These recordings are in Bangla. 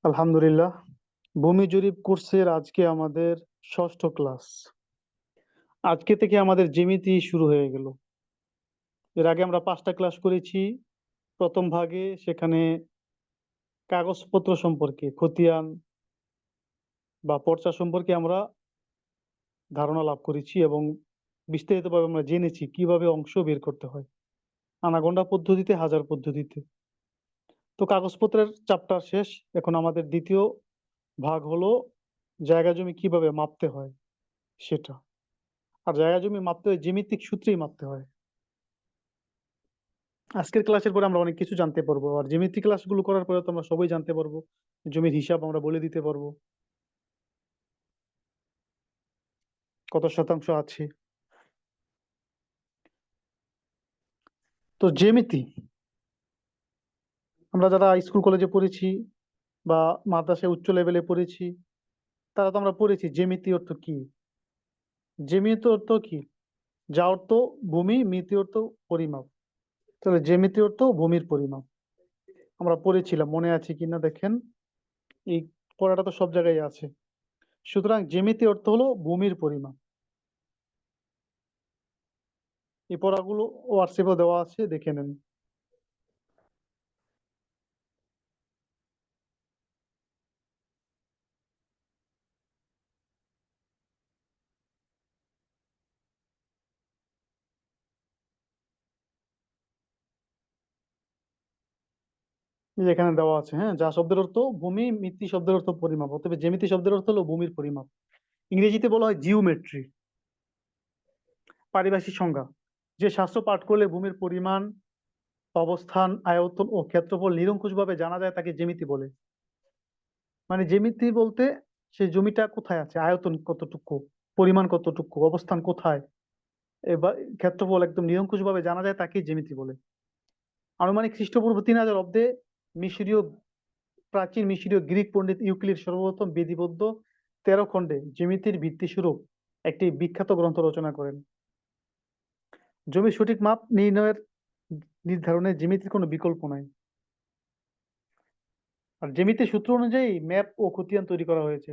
আলহামদুলিল্লাহ। ভূমি জরিপ কোর্সের আজকে আমাদের ষষ্ঠ ক্লাস। আজকে থেকে আমাদের জ্যামিতি শুরু হয়ে গেল। এর আগে আমরা 5টা ক্লাস করেছি। প্রথম ভাগে সেখানে কাগজপত্র সম্পর্কে, খতিয়ান বা পর্চা সম্পর্কে আমরা ধারণা লাভ করেছি এবং বিস্তারিতভাবে আমরা জেনেছি কিভাবে অংশ বের করতে হয়, আনাগোনা পদ্ধতিতে, হাজার পদ্ধতিতে। তো কাগজপত্রের চ্যাপ্টার শেষ। এখন আমাদের দ্বিতীয় ভাগ হলো জায়গা জমি কিভাবে মাপতে হয় সেটা। আর জায়গা জমি মাপতে হয় জ্যামিতিক সূত্রেই মাপতে হয়। আজকের ক্লাসের পরে আমরা অনেক কিছু জানতে পারবো, আর জ্যামিতি ক্লাসগুলো করার পরে তো আমরা সবই জানতে পারবো। জমির হিসাব আমরা বলে দিতে পারবো কত শতাংশ আছে। তো জ্যামিতি আমরা যারা স্কুল কলেজে পড়েছি বা মাদ্রাসায় উচ্চ লেভেলে পড়েছি, তারা তো আমরা পড়েছি জ্যামিতি অর্থ কি। জ্যামিতি অর্থ কি? যা অর্থ ভূমি, মিতি অর্থ পরিমাপ। তাহলে জ্যামিতি অর্থ ভূমির পরিমাপ। আমরা পড়েছিলাম, মনে আছে কিনা দেখেন। এই পড়াটা তো সব জায়গায় আছে। সুতরাং জ্যামিতি অর্থ হলো ভূমির পরিমাপ। এই পড়াগুলো হোয়াটসঅ্যাপে দেওয়া আছে, দেখে নেন। এই যে এখানে দেওয়া আছে, হ্যাঁ, যা শব্দের অর্থ ভূমি, মিতি শব্দের অর্থ পরিমাপ, অতএব জ্যামিতি শব্দের অর্থ হলো ভূমির পরিমাপ। ইংরেজিতে বলা হয় জিওমেট্রি। পারিভাষিক সংজ্ঞা: যে শাস্ত্র পাঠ করলে ভূমির পরিমাণ, অবস্থান, আয়তন ও ক্ষেত্রফল নিরঙ্কুশভাবে জানা যায় তাকে জ্যামিতি বলে। মানে জ্যামিতি বলতে সেই জমিটা কোথায় আছে, আয়তন কতটুকু, পরিমাণ কতটুকু, অবস্থান কোথায়, এবার ক্ষেত্রফল একদম নিরঙ্কুশভাবে জানা যায় তাকে জ্যামিতি বলে। আনুমানিক খ্রিস্টপূর্ব 3000 অব্দে মিশরীয় প্রাচীন মিশরীয় গ্রিক পণ্ডিত ইউক্লিড সর্বপ্রথম বিধিবদ্ধ 13 খণ্ডে জ্যামিতির ভিত্তিস্বরূপ একটি বিখ্যাত গ্রন্থ রচনা করেন। জমির সঠিক মাপ নির্ণয়ের নির্ধারণে জ্যামিতির কোনো বিকল্প নাই। আর জ্যামিতির সূত্র অনুযায়ী ম্যাপ ও খতিয়ান তৈরি করা হয়েছে।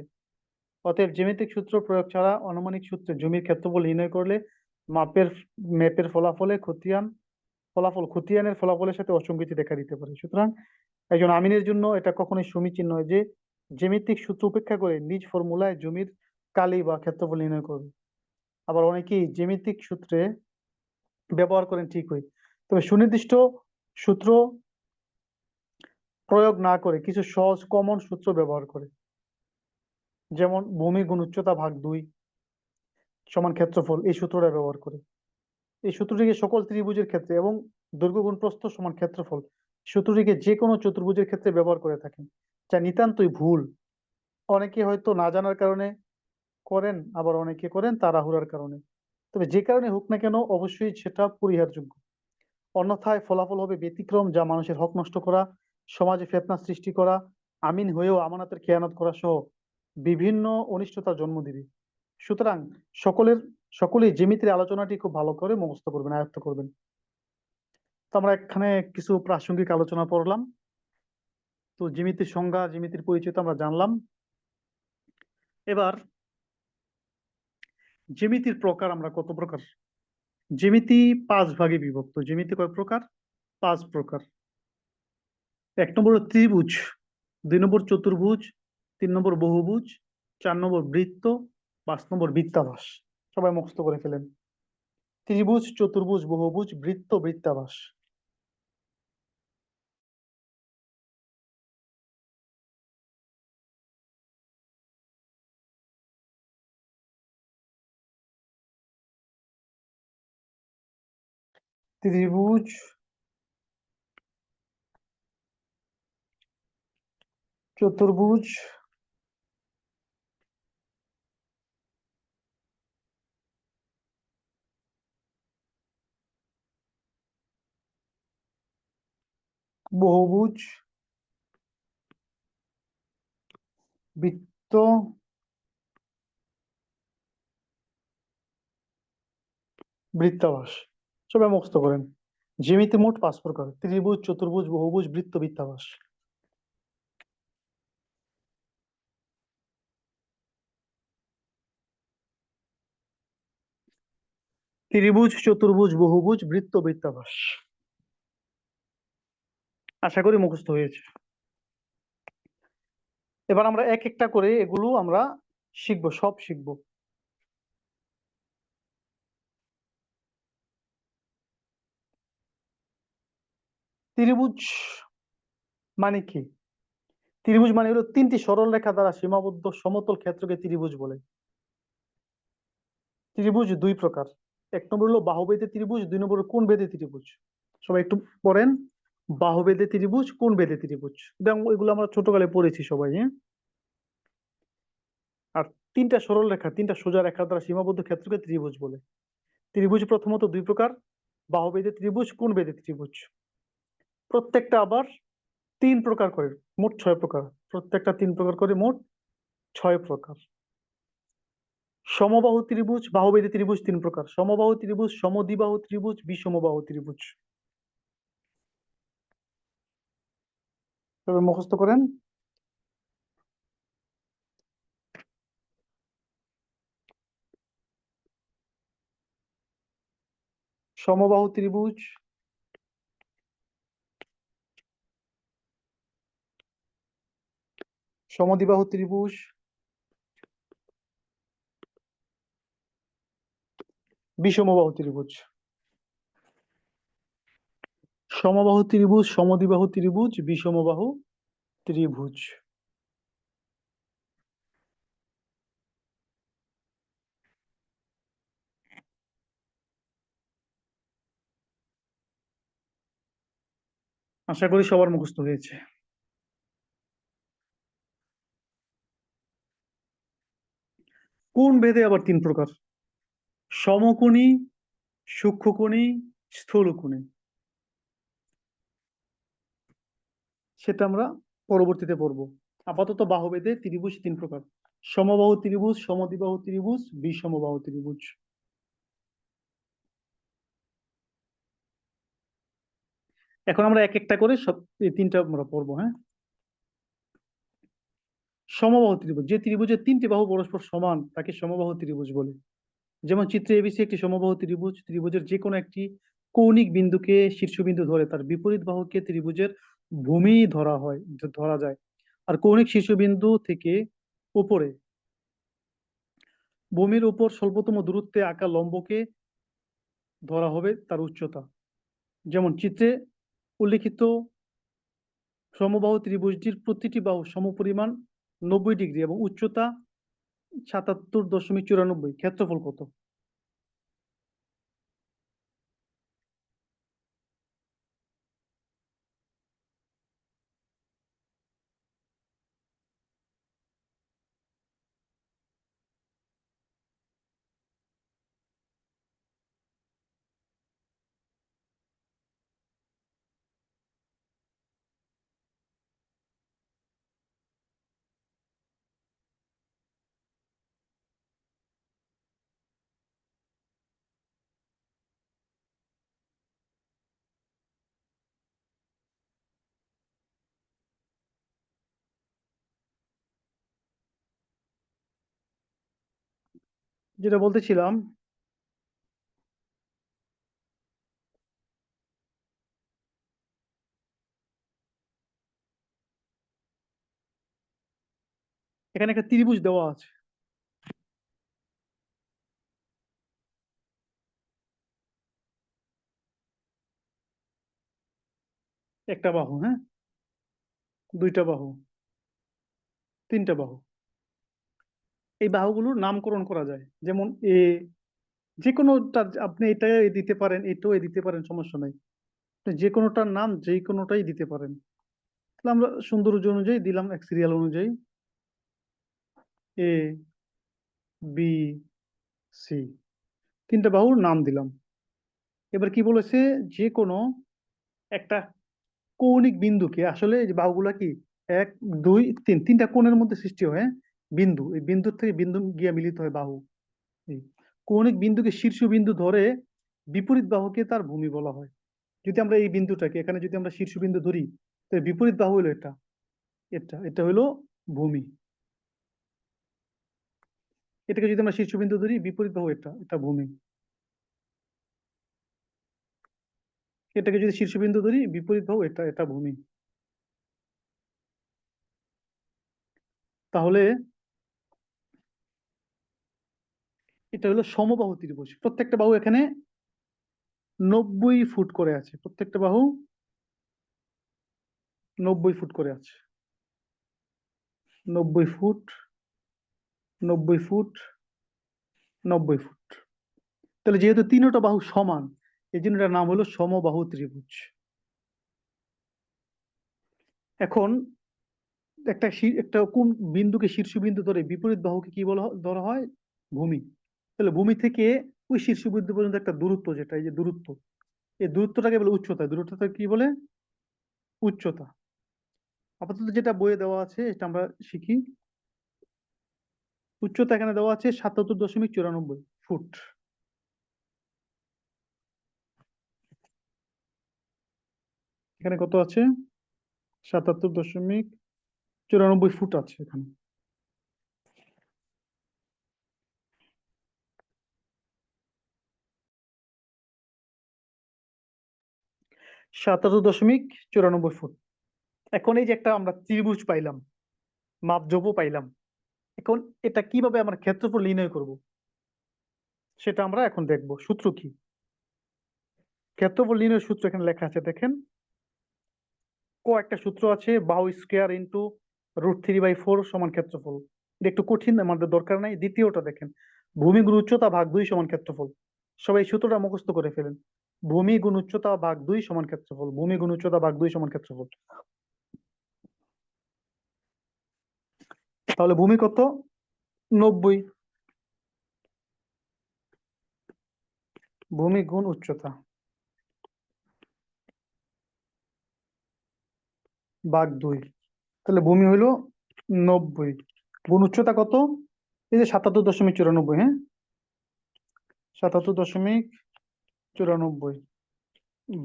অতএব জ্যামিতিক সূত্র প্রয়োগ ছাড়া আনুমানিক সূত্রে জমির ক্ষেত্রফল নির্ণয় করলে মাপের ম্যাপের খতিয়ানের ফলাফলের সাথে অসঙ্গতি দেখা দিতে পারে। সুতরাং একজন আমিনের জন্য এটা কখনোই সমীচীন নয় যে জ্যামিতিক সূত্র উপেক্ষা করে নিজ ফর্মুলায় জমির কালি বা ক্ষেত্রফল নির্ণয় করবে। আবার অনেকেই জ্যামিতিক সূত্রে ব্যবহার করেন ঠিকই, তবে সুনির্দিষ্ট সূত্র প্রয়োগ না করে কিছু সহজ কমন সূত্র ব্যবহার করে। যেমন ভূমি গুণ উচ্চতা ভাগ 2 সমান ক্ষেত্রফল, এই সূত্রটা ব্যবহার করে। এই সূত্রটিকে সকল ত্রিভুজের ক্ষেত্রে এবং দৈর্ঘ্য গুণ প্রস্থ সমান ক্ষেত্রফল সূত্রটিকে যে কোনো চতুর্ভুজের ক্ষেত্রে ব্যবহার করে থাকেন, যা নিতান্তই ভুল। অনেকে হয়তো না জানার কারণে করেন, আবার অনেকে করেন তাড়াহুড়ার কারণে। তবে যে কারণে হোক না কেন, অবশ্যই সেটা পরিহারযোগ্য। অন্যথায় ফলাফল হবে ব্যতিক্রম, যা মানুষের হক নষ্ট করা, সমাজে ফিতনা সৃষ্টি করা, আমিন হয়েও আমানতের খেয়ানত করা সহ বিভিন্ন অনিষ্টতার জন্ম দিবে। সুতরাং সকলের সকলেই জ্যামিতির আলোচনাটি খুব ভালো করে মুখস্থ করবেন, আয়ত্ত করবেন। তো আমরা এখানে কিছু প্রাসঙ্গিক আলোচনা করলাম। তো জ্যামিতির সংজ্ঞা, জ্যামিতির পরিচয় তো আমরা জানলাম। এবার জ্যামিতির প্রকার, আমরা কত প্রকার। জ্যামিতি 5 ভাগে বিভক্ত। জ্যামিতি কয় প্রকার? 5 প্রকার। 1 নম্বর হলো ত্রিভুজ, 2 নম্বর চতুর্ভুজ, 3 নম্বর বহুভুজ, 4 নম্বর বৃত্ত, 5 নম্বর বৃত্তাভাস। সবাই মুখস্থ করে ফেলেন: ত্রিভুজ, চতুর্ভুজ, বহুভুজ, বৃত্ত, বৃত্তাভাস। ত্রিভুজ, চতুর্ভুজ, বহুভুজ, বৃত্ত, বৃত্তাভাস। সবাই মুখস্থ করেন। জ্যামিতি মোট 5 প্রকার: ত্রিভুজ, চতুর্ভুজ, বহুভুজ, বৃত্ত, বৃত্তাভাস। ত্রিভুজ, চতুর্ভুজ, বহুভুজ, বৃত্ত, বৃত্তাকাশ। আশা করি মুখস্থ হয়েছে। এবার আমরা এক একটা করে এগুলো আমরা শিখবো, সব শিখবো। ত্রিভুজ মানে কি? ত্রিভুজ মানে হলো তিনটি সরল রেখা দ্বারা সীমাবদ্ধ সমতল ক্ষেত্রকে ত্রিভুজ বলে। ত্রিভুজ দুই প্রকার। এক নম্বর হলো বাহুবেদী ত্রিভুজ, দুই নম্বর হলো কোণবেদী ত্রিভুজ। সবাই একটু পড়েন, বাহুবেদী ত্রিভুজ, কোণবেদী ত্রিভুজ, এবং এগুলো আমরা ছোটকালে পড়েছি সবাই, হ্যাঁ। আর তিনটা সরল রেখা, তিনটা সোজা রেখা দ্বারা সীমাবদ্ধ ক্ষেত্রকে ত্রিভুজ বলে। ত্রিভুজ প্রথমত দুই প্রকার, বাহুবেদী ত্রিভুজ, কোণবেদী ত্রিভুজ। প্রত্যেকটা আবার তিন প্রকার করে, মোট 6 প্রকার। প্রত্যেকটা 3 প্রকার করে, মোট 6 প্রকার। সমবাহু ত্রিভুজ, বাহুবেদী ত্রিভুজ 3 প্রকার: সমবাহু ত্রিভুজ, সমদ্বিবাহু ত্রিভুজ, বিষমবাহু ত্রিভুজ। তবে মুখস্থ করেন। সমবাহু ত্রিভুজ, সমদ্বিবাহু ত্রিভুজ, বিষমবাহু ত্রিভুজ। সমবাহু ত্রিভুজ, সমদ্বিবাহু ত্রিভুজ, বিষমবাহু ত্রিভুজ। আশা করি সবার মুখস্থ হয়েছে। কোণ ভেদে আবার 3 প্রকার: সমকোণী, সূক্ষ্মকোণী, স্থূলকোণী। সেটা আমরা পরবর্তীতে পড়বো। আপাতত বাহুবেদে ত্রিভুজ 3 প্রকার: সমবাহু ত্রিভুজ, সমদ্বিবাহু ত্রিভুজ, বিষমবাহু ত্রিভুজ। এখন আমরা এক একটা করে সব এই তিনটা আমরা পড়বো, হ্যাঁ। সমবাহু ত্রিভুজ, যে ত্রিভুজের 3টি বাহু পরস্পর সমান তাকে সমবাহু ত্রিভুজ বলে। যেমন চিত্রে এবিসি একটি সমবাহু ত্রিভুজ। ত্রিভুজের যে কোনো একটি কৌণিক বিন্দুকে শীর্ষবিন্দু ধরে তার বিপরীত বাহুকে ত্রিভুজের ভূমি ধরা যায়। আর কৌণিক শীর্ষবিন্দু থেকে উপরে ভূমির উপর স্বল্পতম দূরত্বে আঁকা লম্বকে ধরা হবে তার উচ্চতা। যেমন চিত্রে উল্লিখিত সমবাহু ত্রিভুজটির প্রতিটি বাহু সমপরিমাণ 90 ডিগ্রি এবং উচ্চতা 77.94। ক্ষেত্রফল কত? যেটা বলতেছিলাম, এখানে একটা ত্রিভুজ দেওয়া আছে। একটা বাহু, হ্যাঁ, দুইটা বাহু, 3টা বাহু। এই বাহুগুলোর নামকরণ করা যায়। যেমন যে কোনোটা আপনি এটা দিতে পারেন, এটাও দিতে পারেন, সমস্যা নাই। আপনি যে কোনোটার নাম যে কোনোটাই দিতে পারেন। তাহলে আমরা সৌন্দর্য অনুযায়ী দিলাম, এক সিরিয়াল অনুযায়ী এ, বি, সি, 3টা বাহুর নাম দিলাম। এবার কি বলেছে? যে কোনো একটা কৌণিক বিন্দুকে, আসলে এই যে বাহুগুলা কি, 1 2 3, 3টা কোণের মধ্যে সৃষ্টি হয়, হ্যাঁ? বিন্দু, এই বিন্দুর থেকে বিন্দু গিয়ে মিলিত হয় বাহু। এই কৌণিক বিন্দুকে শীর্ষবিন্দু ধরে বিপরীত বাহুকে তার ভূমি বলা হয়। যদি আমরা এই বিন্দুটাকে এখানে যদি আমরা শীর্ষবিন্দু ধরি, তো এর বিপরীত বাহু হলো এটা, এটা হলো ভূমি। এটাকে যদি আমরা শীর্ষবিন্দু ধরি, বিপরীত বাহু এটা ভূমি। এটাকে যদি শীর্ষবিন্দু ধরি, বিপরীত বাহু এটা, এটা ভূমি। তাহলে এটা হলো সমবাহু ত্রিভুজ। প্রত্যেকটা বাহু এখানে 90 ফুট করে আছে, প্রত্যেকটা বাহু 90 ফুট করে আছে। 90 ফুট, 90 ফুট, 90 ফুট। তাহলে যেহেতু তিনটা বাহু সমান, এই জন্য এটার নাম হলো সমবাহু ত্রিভুজ। এখন একটা কোন বিন্দুকে শীর্ষবিন্দু ধরে বিপরীত বাহুকে কি ধরা হয়? ভূমি। তাহলে ভূমি থেকে ওই শীর্ষবিন্দু পর্যন্ত একটা দূরত্ব, যেটা এই যে দূরত্ব, এই দূরত্বটাকে বলে উচ্চতা। দূরত্বটা কি বলে? উচ্চতা। আপাতত যেটা বইয়ে দেওয়া আছে এটা আমরা শিখি। উচ্চতা এখানে দেওয়া আছে 77.94 ফুট। এখানে কত আছে? 77.94 ফুট আছে এখানে। 77.94 ফুট। এখন এই যে একটা আমরা ত্রিভুজ পাইলাম, মাপজোপও পাইলাম, এখন এটা কিভাবে আমরা ক্ষেত্রফল নির্ণয় করব সেটা আমরা এখন দেখব। সূত্র কি? ক্ষেত্রফল নির্ণয়ের সূত্র এখানে লেখা আছে, দেখেন। একটা সূত্র আছে, বাহু স্কোয়ার ইন্টু √3/4 সমান ক্ষেত্রফল। এটা একটু কঠিন, আমাদের দরকার নাই। দ্বিতীয়টা দেখেন, ভূমি গুণ উচ্চতা ভাগ 2 সমান ক্ষেত্রফল। সবাই এই সূত্রটা মুখস্থ করে ফেলেন। ভূমি গুণ উচ্চতা ভাগ 2 সমান ক্ষেত্রফল। ভূমি গুণ উচ্চতা ভাগ 2 সমান ক্ষেত্রফল। তাহলে ভূমি কত? 90। ভূমি গুণ উচ্চতা ভাগ 2। তাহলে ভূমি হইল 90, গুণ উচ্চতা কত? এই যে 77.94, হ্যাঁ, 77.94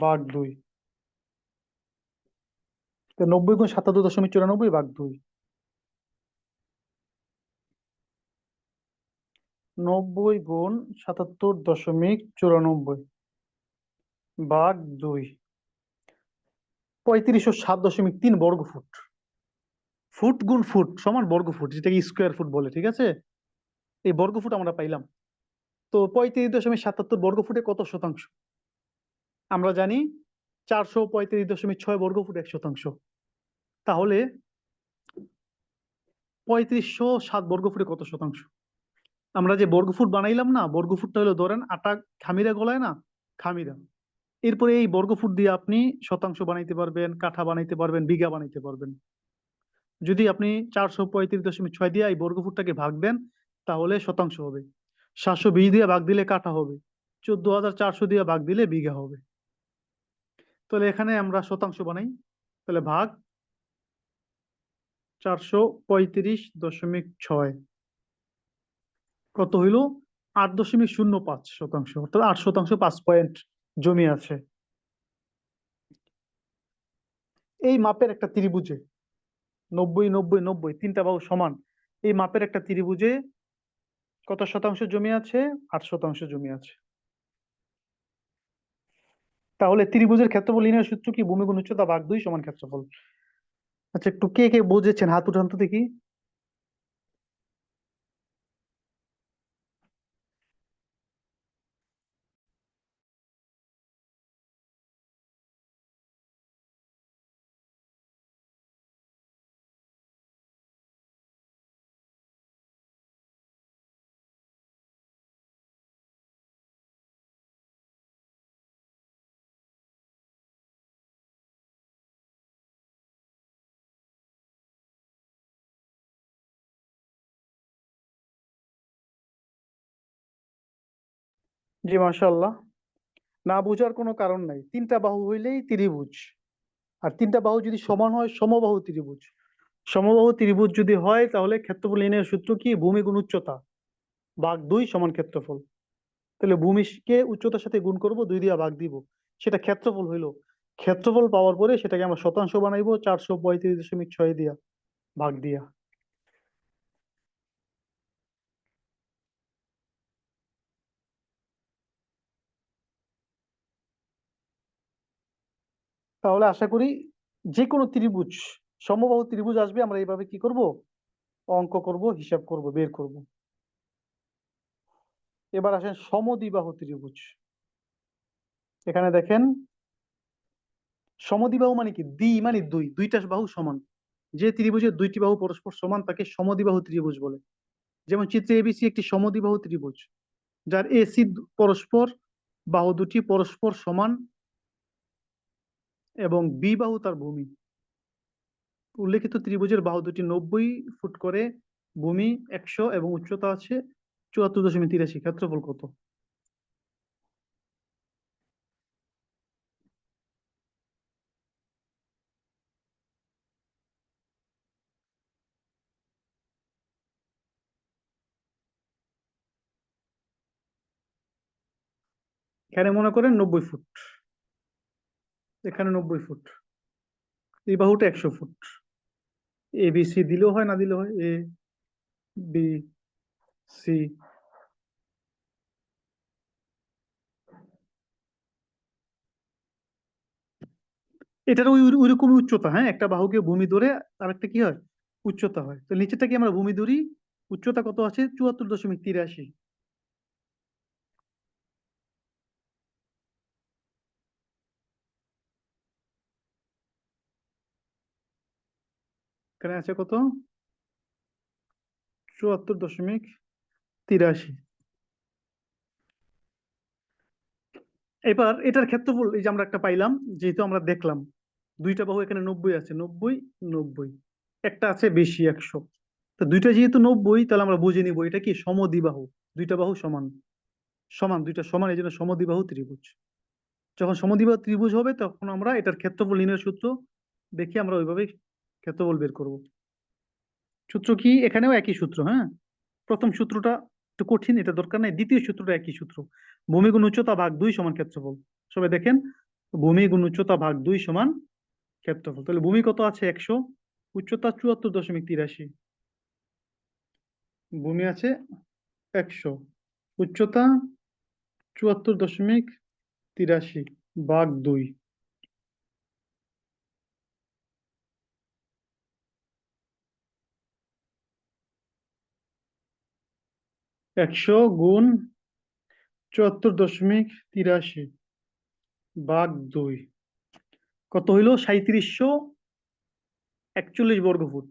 ভাগ 2। 90 গুণ 77.94 ভাগ 2। 90 গুণ 77.94 ভাগ 2, 3507.3 বর্গ ফুট। ফুট গুণ ফুট সমান বর্গ ফুট, যেটাকে স্কোয়ার ফুট বলে, ঠিক আছে? এই বর্গ ফুট আমরা পাইলাম। তো 35.77 বর্গ ফুটে কত শতাংশ? আমরা জানি 435.6 বর্গ ফুট 1 শতাংশ। তাহলে 3507 বর্গ ফুটে কত শতাংশ? আমরা যে বর্গফুট বানাইলাম না, বর্গফুটটা হলো, ধরেন আটা খামিরা গলায় না, খামিরা। এরপরে এই বর্গফুট দিয়ে আপনি শতাংশ বানাইতে পারবেন, কাঠা বানাইতে পারবেন, বিঘা বানাইতে পারবেন। যদি আপনি 435.6 দিয়ে এই বর্গফুটটাকে ভাগ দেন, তাহলে শতাংশ হবে। 720 দিয়ে ভাগ দিলে কাঠা হবে। 14,400 দিয়ে ভাগ দিলে বিঘা হবে। তাহলে এখানে আমরা শতাংশ বানাই। তাহলে ভাগ 435.6 কত হইল? 8.05 শতাংশ, অর্থাৎ 8 শতাংশ, 5 পয়েন্ট জমি আছে। এই মাপের একটা ত্রিভুজে 90, 90, 90 তিনটা বাহু সমান, এই মাপের একটা ত্রিভুজে কত শতাংশ জমি আছে? 8 শতাংশ জমি আছে। তাহলে ত্রিভুজের ক্ষেত্রফল নির্ণয়ের সূত্র কি? ভূমি গুণ উচ্চতা ভাগ 2 সমান ক্ষেত্রফল। আচ্ছা, একটু কে কে বুঝেছেন হাত উঠান তো দেখি। জি, মাশাআল্লাহ। না বুঝার কোনো কারণ নাই, তিনটা বাহু হইলেই ত্রিভুজ। আর তিনটা বাহু যদি সমান হয়, সমবাহু ত্রিভুজ। সমবাহু ত্রিভুজ যদি হয়, তাহলে ক্ষেত্রফল নির্ণয়ের সূত্র কি? ভূমি গুণ উচ্চতা ভাগ 2 সমান ক্ষেত্রফল। তাহলে ভূমিকে উচ্চতার সাথে গুণ করব, 2 দিয়ে ভাগ দিব, সেটা ক্ষেত্রফল হইলো। ক্ষেত্রফল পাওয়ার পরে সেটাকে আমরা শতাংশ বানাইবো 435.6 দিয়া, ভাগ দিয়া। তাহলে আশা করি যে কোনো ত্রিভুজ, সমবাহু ত্রিভুজ আসবে, আমরা এইভাবে কি করব, অঙ্ক করব, হিসাব করব, বের করব। এবার আসেন সমদ্বিবাহু ত্রিভুজ। এখানে দেখেন, সমদ্বিবাহু মানে কি, দ্বি মানে দুই, দুইটা বাহু সমান। যে ত্রিভুজের দুইটি বাহু পরস্পর সমান তাকে সমদ্বিবাহু ত্রিভুজ বলে। যেমন চিত্রে এবিসি একটি সমদ্বিবাহু ত্রিভুজ, যার এসি পরস্পর বাহু দুটি পরস্পর সমান এবং বি বাহু তার ভূমি। উল্লেখিত ত্রিভুজের বাহু দুটি 90 ফুট করে, ভূমি 100 এবং উচ্চতা আছে 74.83। ক্ষেত্রফল কত? এখানে মনে করেন 90 ফুট, এখানে 90 ফুট, এই বাহুটা 100 ফুট। এ বি সি দিলেও হয়, না দিলেও হয়, এ বি সি। এটার ওইরকমই উচ্চতা, হ্যাঁ, একটা বাহুকে ভূমি ধরে আর একটা কি হয়, উচ্চতা হয়। তো নিচেরটা কি আমরা ভূমি ধরি, উচ্চতা কত আছে, 74.83। এখানে আছে কত, 74.83। এবার এটার ক্ষেত্রফল, এই যে আমরা একটা পাইলাম, যেহেতু আমরা দেখলাম দুইটা বাহু এখানে 90 আছে, 90 90, একটা আছে বেশি 100। তো দুইটা যেহেতু 90, তাহলে আমরা বুঝে নিব এটা কি সমদ্বিবাহু, দুইটা বাহু সমান, সমান দুইটা সমান, এই জন্য সমদ্বিবাহু ত্রিভুজ। যখন সমদ্বিবাহু ত্রিভুজ হবে তখন আমরা এটার ক্ষেত্রফল নির্ণয়ের সূত্র দেখি, আমরা ওইভাবে ক্ষেত্রফল বের করব। সূত্র কি, এখানেও একই সূত্র, হ্যাঁ। প্রথম সূত্রটা একটু কঠিন, এটা দরকার নাই। দ্বিতীয় সূত্রটা একই সূত্র, ভূমি গুণ উচ্চতা ভাগ 2 সমান ক্ষেত্রফল। সবাই দেখেন, ভূমি গুণ উচ্চতা ভাগ 2 সমান ক্ষেত্রফল। তাহলে ভূমি কত আছে 100, উচ্চতা 74.83। ভূমি আছে 100, উচ্চতা 74.83 ভাগ 2। 100 গুণ 74.83 ভাগ 2 কত হইল, 3741 বর্গফুট।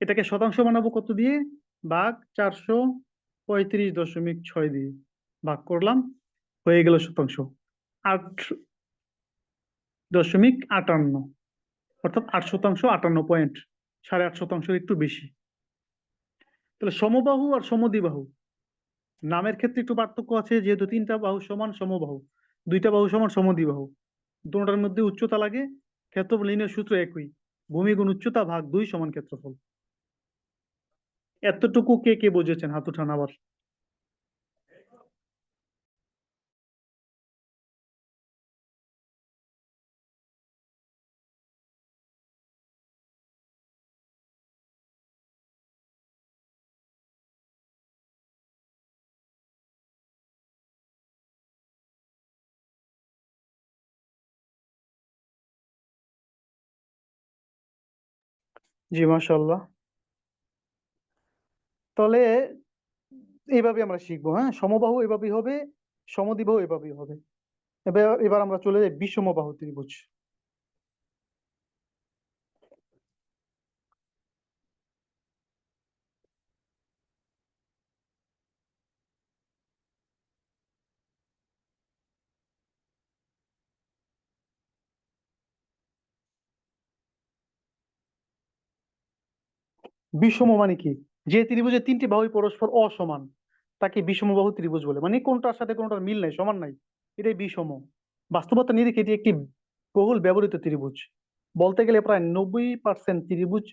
এটাকে শতাংশ বানাবো কত দিয়ে, ভাগ 435.6 দিয়ে ভাগ করলাম, হয়ে গেল শতাংশ 8.58, অর্থাৎ 8 শতাংশ, 58 পয়েন্ট, 8.5 শতাংশের একটু বেশি। তাহলে সমবাহু আর সমদ্বিবাহু নামের ক্ষেত্রে একটু পার্থক্য আছে, যেহেতু তিনটা বাহু সমান সমবাহু, দুইটা বাহু সমান সমদ্বিবাহু, দুটোটার মধ্যে উচ্চতা লাগে। ক্ষেত্রফল নির্ণয়ের সূত্র একই, ভূমি গুণ উচ্চতা ভাগ 2 সমান ক্ষেত্রফল। এতটুকু কে কে বুঝেছেন, হাত উঠান আবার। জি, মাশাআল্লাহ। তাহলে এইভাবে আমরা শিখবো, হ্যাঁ, সমবাহু এভাবেই হবে, সমদ্বিবাহু এভাবেই হবে। এবার এবার আমরা চলে যাই বিষমবাহু ত্রিভুজ। বিষম মানে কি, যে ত্রিভুজের তিনটি বাহুই পরস্পর অসমান তাকে বিষমবাহু ত্রিভুজ বলে। মানে কোনটার সাথে কোনটার মিল নাই, সমান নাই, এটাই বিষম। বাস্তবতা নিরিখে এটি একটি বহুল ব্যবহৃত ত্রিভুজ। বলতে গেলে প্রায় 90% ত্রিভুজ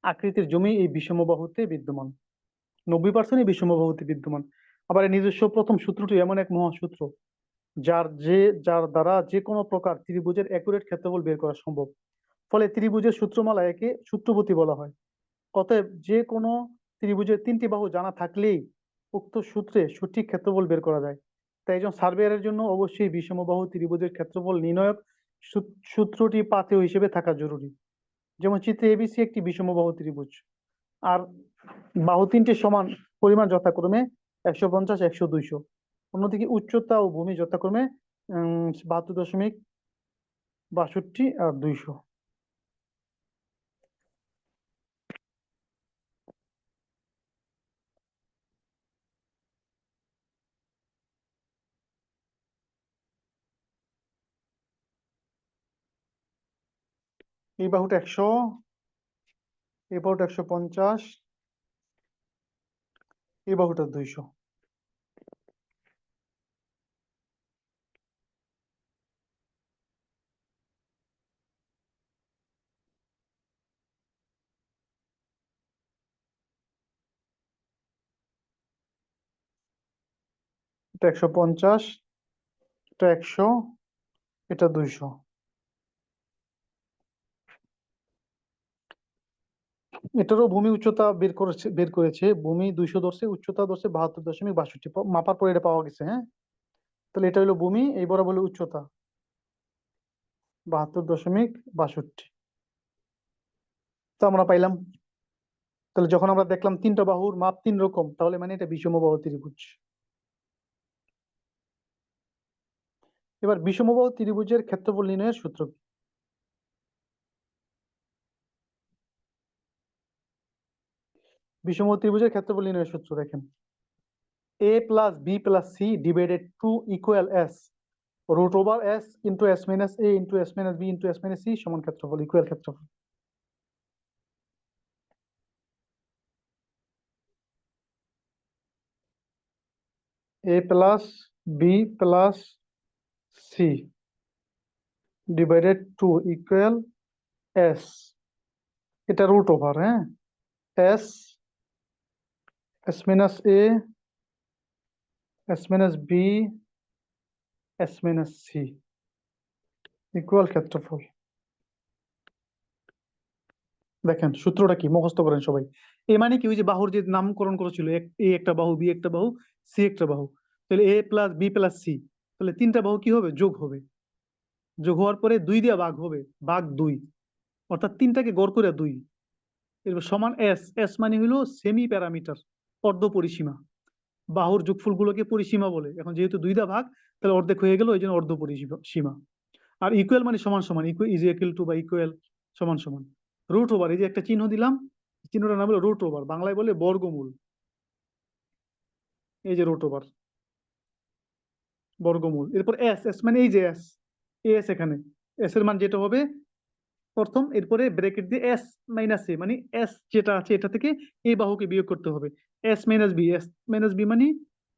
আকৃতির জমি এই বিষমবাহুতে বিদ্যমান, 90% এই বিষমবাহুতে বিদ্যমান। আবার এর নিজস্ব প্রথম সূত্রটি এমন এক মহাসূত্র যার দ্বারা যে কোনো প্রকার ত্রিভুজের একুরেট ক্ষেত্রফল বের করা সম্ভব। ফলে ত্রিভুজের সূত্রমালা একে সূত্রপতি বলা হয়। অতএব যে কোনো ত্রিভুজের তিনটি বাহু জানা থাকলেই উক্ত সূত্রে সঠিক ক্ষেত্রফল বের করা যায়। তাই একজন সার্ভেয়ারের জন্য অবশ্যই বিষমবাহু ত্রিভুজের ক্ষেত্রফল নির্ণায়ক সূত্রটি পাথেয় হিসেবে থাকা জরুরি। যেমন চিত্রে এবিসি একটি বিষমবাহু ত্রিভুজ, আর বাহু তিনটি সমান পরিমাণ যথাক্রমে 150, 100, 200। অন্যদিকে উচ্চতা ও ভূমি যথাক্রমে 72.62 আর 200। এই বাহুটা 100, এই বাহুটা 150, এই বাহুটা 200। এটা 150, এটা 100, এটা 200। এটারও ভূমি উচ্চতা বের করেছে। ভূমি 200 ধরছে, উচ্চতা ধরছে 72.62। মাপার পরে এটা পাওয়া গেছে। হ্যাঁ, তাহলে এটা হলো ভূমি, এই বরাবর হলো উচ্চতা 72.62। তো আমরা পাইলাম। তাহলে যখন আমরা দেখলাম তিনটা বাহুর মাপ 3 রকম, তাহলে মানে এটা বিষমবাহু ত্রিভুজ। এবার বিষমবাহু ত্রিভুজের ক্ষেত্রফল নির্ণয়ের সূত্র কি? বিষমবাহু ত্রিভুজের ক্ষেত্রফল নির্ণয়ের সূত্র দেখেন, a plus b plus c divided to equal s root over s into s minus a into s minus b into s minus c সমান ক্ষেত্রফল, ইকুয়াল ক্ষেত্রফল। a plus b plus c divided to equal s, এটা রুট ওভার, হ্যাঁ, s s minus a s minus b s minus c equal ক্ষেত্রফল। দেখেন সূত্রটা কি, মুখস্থ করেন সবাই। এ মানে কি, ওই যে বাহুর যে নামকরণ করেছিল, এ একটা বাহু, বি একটা বাহু, সি একটা বাহু। তাহলে এ প্লাস বি প্লাস সি, তাহলে তিনটা বাহু কি হবে, যোগ হবে। যোগ হওয়ার পরে 2 দিয়ে ভাগ হবে, ভাগ 2, অর্থাৎ তিনটাকে গড় করে 2। এরপর সমান এস, এস মানে হলো সেমি প্যারামিটার, অর্ধ পরিসীমা। বাহুর যোগফলগুলোকে পরিসীমা বলে। এখন যেহেতু 2 দা ভাগ, তাহলে অর্ধেক হয়ে গেল, ওই জন্য অর্ধ পরিসীমা। আর ইকুয়াল মানে সমান সমান, ইজ ইকুয়াল টু বা ইকুয়াল, সমান সমান। রুট ওভার, এই যে একটা চিহ্ন দিলাম, চিহ্নটার নাম হলো রুট ওভার, বাংলায় বলে বর্গমূল। এই যে রুট ওভার, বর্গমূল। এরপর এস, এস মানে এই যে এস, এস এখানে এস এর মান যেটা হবে প্রথম, এরপরে ব্র্যাকেট দিয়ে এস মাইনাস এ, মানে এস যেটা আছে এটা থেকে এই বাহুকে বিয়োগ করতে হবে। S minus B, S minus B মানে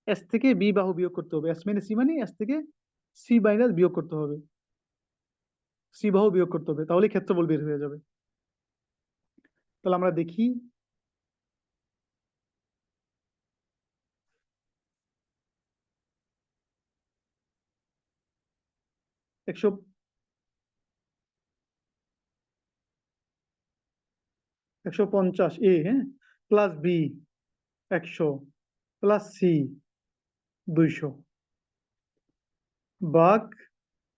এস থেকে বি বাহু বিয়োগ করতে হবে। এস মাইনাস সি মানে এস থেকে সি মাইনাস বিয়োগ করতে হবে, সি বাহু বিয়োগ করতে হবে, তাহলে ক্ষেত্রফল বের হয়ে যাবে। তাহলে আমরা দেখি, একশো 150 এ, হ্যাঁ, প্লাস বি 100 প্লাস সি 200 ভাগ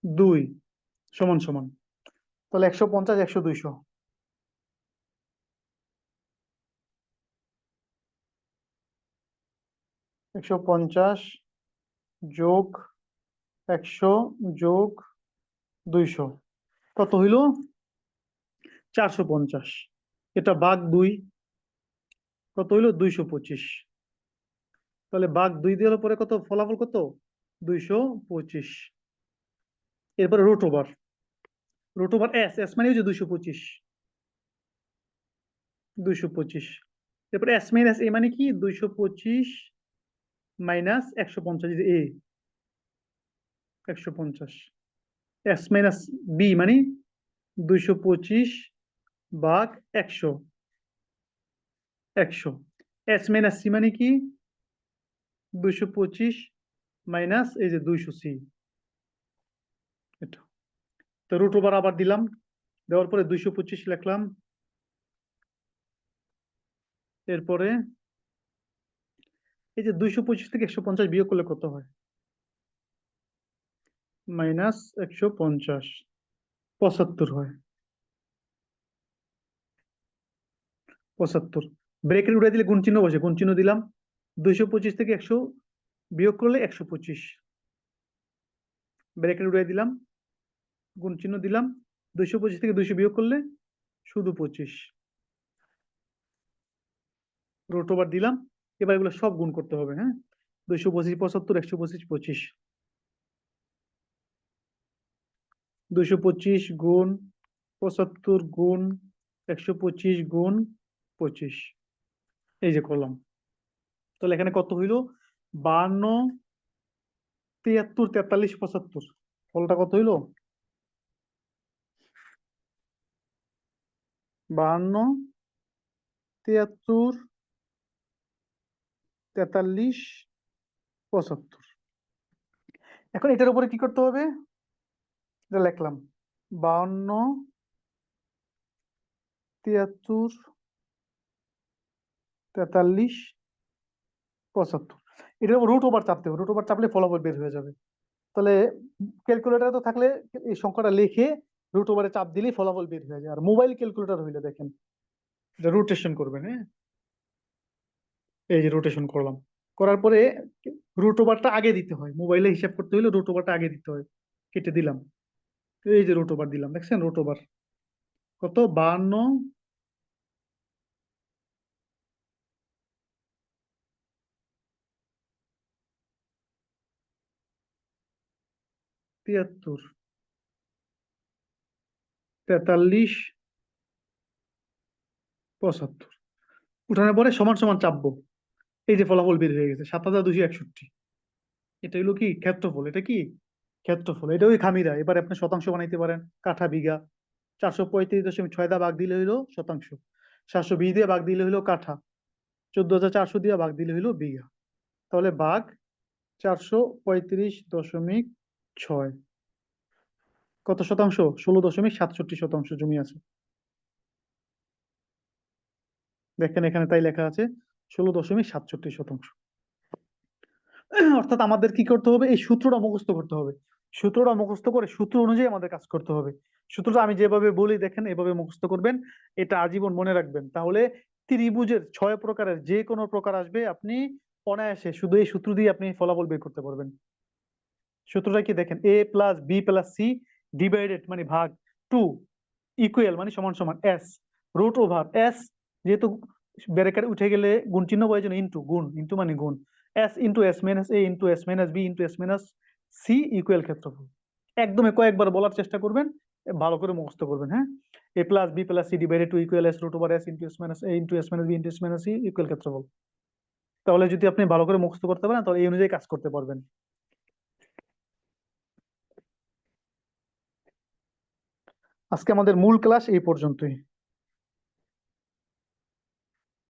2 সমান সমান। তাহলে 150, 100, 200। 150 যোগ 100 যোগ 200 কত হইল, 450। এটা ভাগ 2 কত হইল, 225। তাহলে ভাগ 2 দেওয়ার পরে কত, ফলাফল কত, 225। এরপরে root over, root over S, S মানে হচ্ছে 225, 225। এরপরে এস মাইনাস এ মানে কি, 225 মাইনাস 150, এ 150। এস মাইনাস বি মানে 225 ভাগ 100, 100। এস মাইনাস সি মানে কি, 225 মাইনাস এই যে 200 সি, এটা। তো রুট ওভার আবার দিলাম, দেওয়ার পরে 225 লিখলাম। এরপরে এই যে 225 থেকে 150 বিয়োগ করলে কত হয়, -150। 75 হয়, 75। ব্রেকেট উঠে দিলে গুণ চিহ্ন বসে, গুণ চিহ্ন দিলাম। 225 থেকে 100 বিয়োগ করলে 125, ব্রেকেট উঠে দিলাম, গুণ চিহ্ন দিলাম। 225 থেকে 200 বিয়োগ করলে শুধু 25, রুট ওভার দিলাম। এবার এগুলো সব গুণ করতে হবে, হ্যাঁ। 225 75, 125 25, 225 গুণ 75 গুণ 125 গুণ 25, এই যে করলাম। তাহলে এখানে কত হইল? 52, 73, 43, 75। ফলটা কত হইল? 52, 73, 43, 75। এখন এটার উপরে কি করতে হবে? এটা লিখলাম 52, 73, 43, 75। এটার রুট ওভার চাপতে হবে, রুট ওভার চাপলে ফলাফল বের হয়ে যাবে। তাহলে ক্যালকুলেটর তো থাকলে এই সংখ্যাটা লিখে রুট ওভারে চাপ দিলেই ফলাফল বের হয়ে যায়। আর মোবাইল ক্যালকুলেটর হইলে দেখেন এটা রোটেশন করবেন, হ্যাঁ, এই যে রোটেশন করলাম, করার পরে রুট ওভারটা আগে দিতে হয়। মোবাইলে হিসাব করতে হলে রুট ওভারটা আগে দিতে হয়। কেটে দিলাম, এই যে রুট ওভার দিলাম, দেখছেন রুট ওভার কত? 52, 73, 43, 75। উঠানোর পরে সমান সমান চাপবো, এই যে ফলাফল বের হয়ে গেছে 7261। এটা হলো কি ক্ষেত্রফল, এটা কি ক্ষেত্রফল, এটা ওই খামিরা। এবার আপনি শতাংশ বানাইতে পারেন, কাঠা, বিঘা। 435.6 দিয়ে ভাগ দিলে হইলো শতাংশ, 720 দিয়ে ভাগ দিলে হইলো কাঠা, 14,400 দিয়ে ভাগ দিলে হইলো বিঘা। তাহলে ভাগ 435.6, কত শতাংশ? 16.67 শতাংশ জমি আছে। দেখেন এখানে তাই লেখা আছে 16.67 শতাংশ। অর্থাৎ আমাদের কি করতে হবে? এই সূত্রটা মুখস্থ করতে হবে। সূত্রটা মুখস্থ করে সূত্র অনুযায়ী আমাদের কাজ করতে হবে। সূত্রটা আমি যেভাবে বলি দেখেন এভাবে মুখস্থ করবেন, এটা আজীবন মনে রাখবেন। তাহলে ত্রিভুজের 6 প্রকারের যে কোনো প্রকার আসবে আপনি অনায়াসে শুধু এই সূত্র দিয়ে আপনি ফলাফল বের করতে পারবেন। সূত্রটা কি দেখেন, a plus B plus C divided মানে ভাগ, টু ইকুয়াল মানে সমান সমান, এস রুট ওভার এস, যেহেতু ব্র্যাকেট উঠে গেলে গুণ চিহ্ন পাওয়ার জন্য ইন্টু, গুণ ইন্টু মানে গুণ, S into S minus A into S minus B into S minus C equal ক্ষেত্রফল। একদম কয়েকবার বলার চেষ্টা করবেন, ভালো করে মুখস্থ করবেন, হ্যাঁ। A plus B plus C divided to equal S root over S into S minus A into S minus B into S minus C equal ক্ষেত্রফল। তাহলে যদি আপনি ভালো করে মুখস্থ করতে পারেন তাহলে এই অনুযায়ী কাজ করতে পারবেন। আজকে আমাদের মূল ক্লাস এই পর্যন্তই।